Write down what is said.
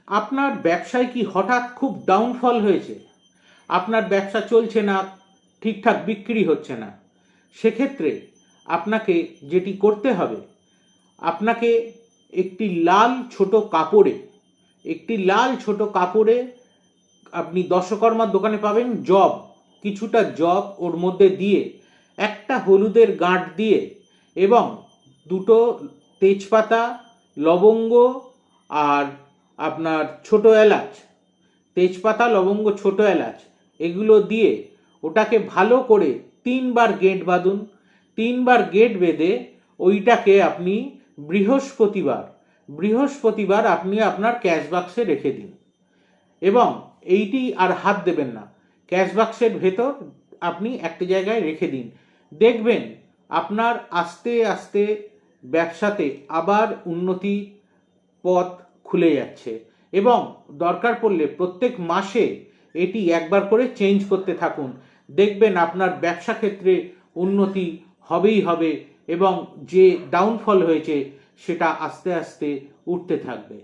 আপনার ব্যবসায় কি হঠাৎ খুব ডাউনফল হয়েছে, আপনার ব্যবসা চলছে না, ঠিকঠাক বিক্রি হচ্ছে না, সেক্ষেত্রে আপনাকে যেটি করতে হবে, আপনাকে একটি লাল ছোট কাপড়ে আপনি দশকর্মার দোকানে পাবেন কিছুটা জব ওর মধ্যে দিয়ে, একটা হলুদের গাঁট দিয়ে এবং দুটো তেজপাতা, লবঙ্গ আর আপনার ছোট এলাচ, তেজপাতা, লবঙ্গ, ছোট এলাচ এগুলো দিয়ে ওটাকে ভালো করে 3বার গেঁট বাঁধুন। 3বার গেঁট বেঁধে ওইটাকে আপনি বৃহস্পতিবার আপনি আপনার ক্যাশ বাক্সে রেখে দিন এবং এইটি আর হাত দেবেন না। ক্যাশ বাক্সের ভেতর আপনি একটা জায়গায় রেখে দিন, দেখবেন আপনার আস্তে আস্তে ব্যবসাতে আবার উন্নতি পথ খুলে যাচ্ছে। এবং দরকার পড়লে প্রত্যেক মাসে এটি একবার করে চেঞ্জ করতে থাকুন, দেখবেন আপনার ব্যবসা ক্ষেত্রে উন্নতি হবেই হবে এবং যে ডাউনফল হয়েছে সেটা আস্তে আস্তে উঠতে থাকবে।